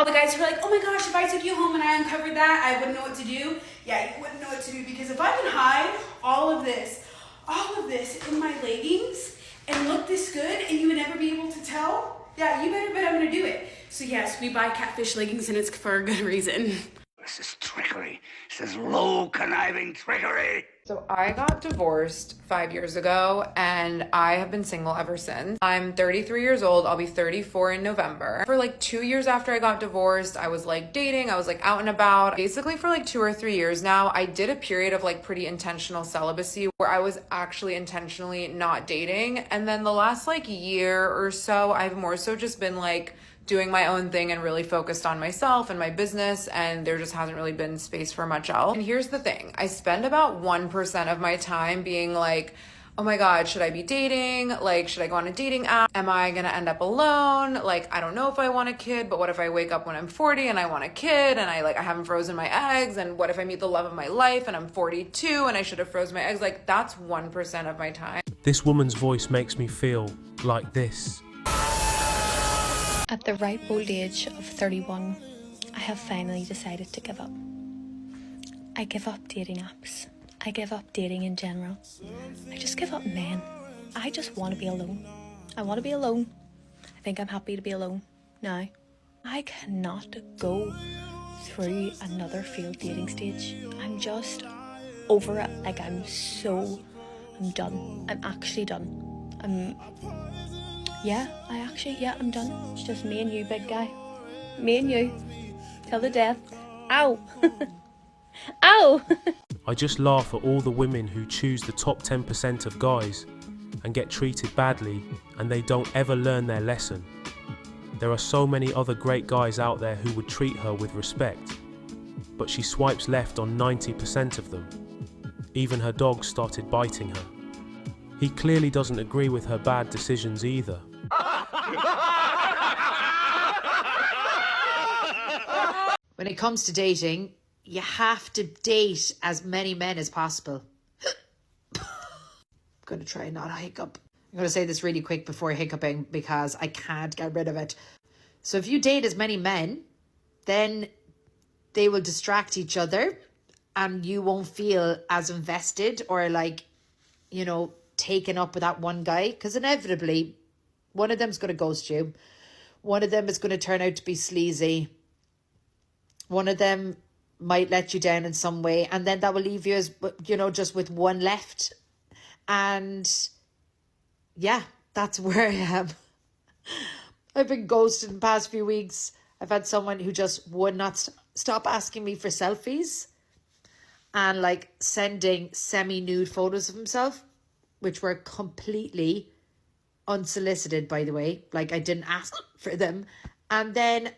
all the guys who are like, oh my gosh, if I took you home and I uncovered that, I wouldn't know what to do. Yeah, you wouldn't know what to do, because if I can hide all of this in my leggings and look this good and you would never be able to tell, yeah, you better bet I'm gonna do it. So yes, we buy catfish leggings and it's for a good reason. This is trickery. This is low conniving trickery. So I got divorced 5 years ago and I have been single ever since. I'm 33 years old. I'll be 34 in November. For like 2 years after I got divorced, I was like dating. I was like out and about. Basically for like 2 or 3 years now, I did a period of like pretty intentional celibacy where I was actually intentionally not dating. And then the last like year or so, I've more so just been like doing my own thing and really focused on myself and my business, and there just hasn't really been space for much else. And here's the thing, I spend about 1% of my time being like, oh my God, should I be dating? Like, should I go on a dating app? Am I gonna end up alone? Like, I don't know if I want a kid, but what if I wake up when I'm 40 and I want a kid and I haven't frozen my eggs? And what if I meet the love of my life and I'm 42 and I should have frozen my eggs? Like, that's 1% of my time. This woman's voice makes me feel like this. At the ripe old age of 31, I have finally decided to give up. I give up dating apps. I give up dating in general. I just give up men. I just want to be alone. I want to be alone. I think I'm happy to be alone now. I cannot go through another failed dating stage. I'm just over it. Like, I'm done. I'm actually done. I'm done. It's just me and you, big guy. Me and you. Till the death. Ow! Ow! I just laugh at all the women who choose the top 10% of guys and get treated badly, and they don't ever learn their lesson. There are so many other great guys out there who would treat her with respect, but she swipes left on 90% of them. Even her dog started biting her. He clearly doesn't agree with her bad decisions either. When it comes to dating, you have to date as many men as possible. I'm going to try and not hiccup. I'm going to say this really quick before hiccuping because I can't get rid of it. So if you date as many men, then they will distract each other and you won't feel as invested or taken up with that one guy, because inevitably one of them's going to ghost you. One of them is going to turn out to be sleazy. One of them might let you down in some way, and then that will leave you as, just with one left. And yeah, that's where I am. I've been ghosted in the past few weeks. I've had someone who just would not stop asking me for selfies and sending semi-nude photos of himself, which were completely unsolicited, by the way. I didn't ask for them. And then,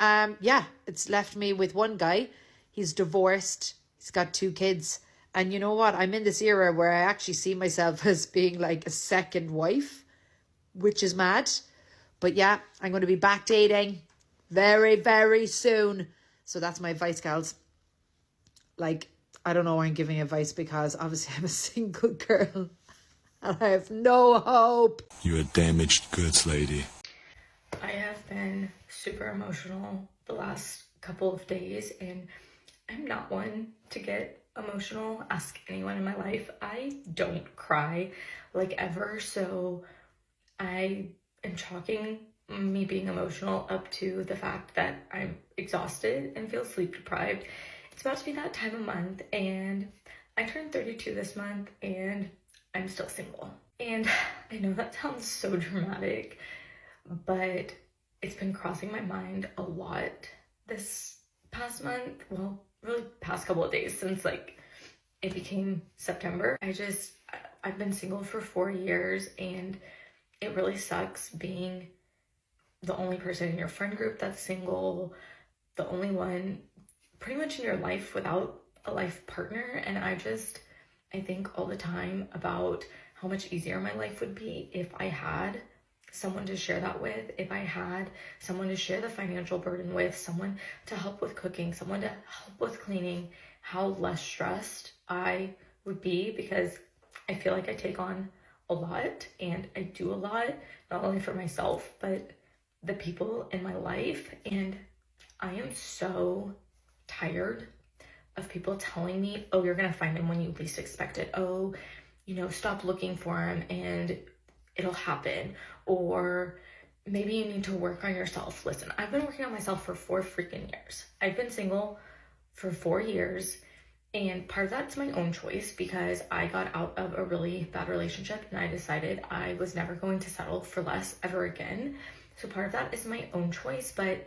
it's left me with one guy. He's divorced. He's got 2 kids. And you know what? I'm in this era where I actually see myself as being like a second wife, which is mad. But yeah, I'm going to be back dating very, very soon. So that's my advice, gals. I don't know why I'm giving advice, because obviously I'm a single girl and I have no hope. You're a damaged goods lady. I have been super emotional the last couple of days, and I'm not one to get emotional. Ask anyone in my life. I don't cry ever, so I am chalking me being emotional up to the fact that I'm exhausted and feel sleep deprived. It's about to be that time of month, and I turned 32 this month, and I'm still single. And I know that sounds so dramatic, but it's been crossing my mind a lot this past month. Well, really past couple of days since it became September. I've been single for 4 years, and it really sucks being the only person in your friend group that's single, the only one pretty much in your life without a life partner. And I think all the time about how much easier my life would be if I had someone to share that with, if I had someone to share the financial burden with, someone to help with cooking, someone to help with cleaning, how less stressed I would be, because I feel like I take on a lot and I do a lot, not only for myself, but the people in my life. And I am so tired of people telling me, oh, you're gonna find him when you least expect it. Oh, you know, stop looking for him and it'll happen. Or maybe you need to work on yourself. Listen, I've been working on myself for 4 freaking years. I've been single for 4 years, and part of that's my own choice because I got out of a really bad relationship and I decided I was never going to settle for less ever again. So part of that is my own choice, but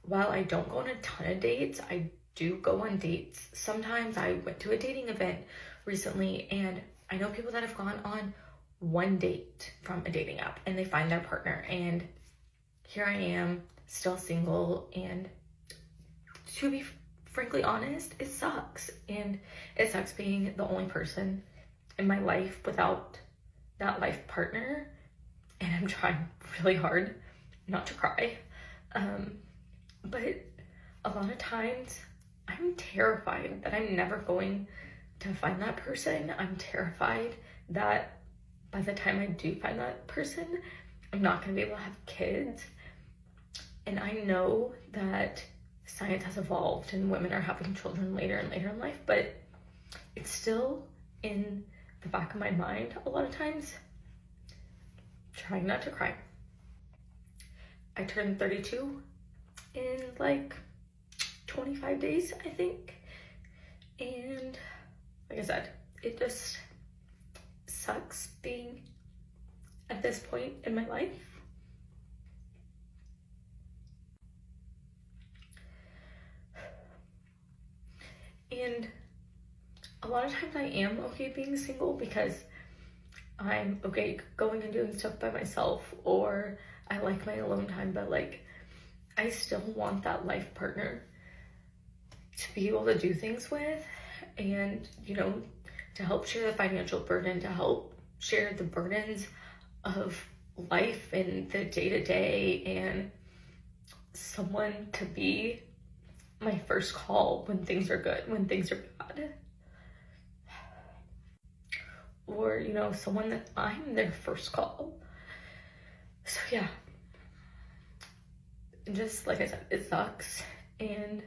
while I don't go on a ton of dates, I do go on dates. Sometimes I went to a dating event recently and I know people that have gone on 1 date from a dating app and they find their partner, and here I am still single. And to be frankly honest, it sucks. And it sucks being the only person in my life without that life partner, and I'm trying really hard not to cry. But a lot of times I'm terrified that I'm never going to find that person. I'm terrified that by the time I do find that person, I'm not going to be able to have kids. And I know that science has evolved and women are having children later and later in life, but it's still in the back of my mind a lot of times, trying not to cry. I turned 32 in like 25 days, I think. And like I said, it just sucks being at this point in my life. And a lot of times I am okay being single because I'm okay going and doing stuff by myself, or I like my alone time, but like I still want that life partner to be able to do things with, and you know, to help share the financial burden, to help share the burdens of life and the day-to-day, and someone to be my first call when things are good, when things are bad. Or, you know, someone that I'm their first call. So yeah, just like I said, it sucks. And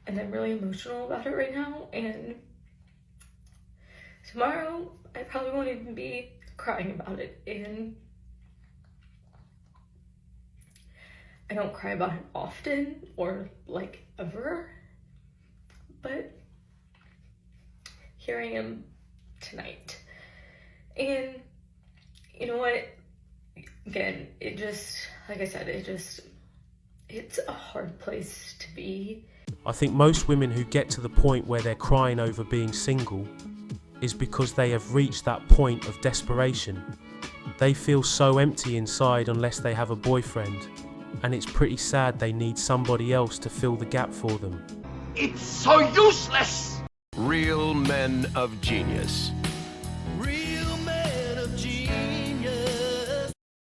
I'm really emotional about it right now. And tomorrow, I probably won't even be crying about it. And I don't cry about it often or like ever. But here I am tonight. And you know what? Again, it just, like I said, it's a hard place to be. I think most women who get to the point where they're crying over being single is because they have reached that point of desperation. They feel so empty inside unless they have a boyfriend, and it's pretty sad they need somebody else to fill the gap for them. It's so useless! Real men of genius.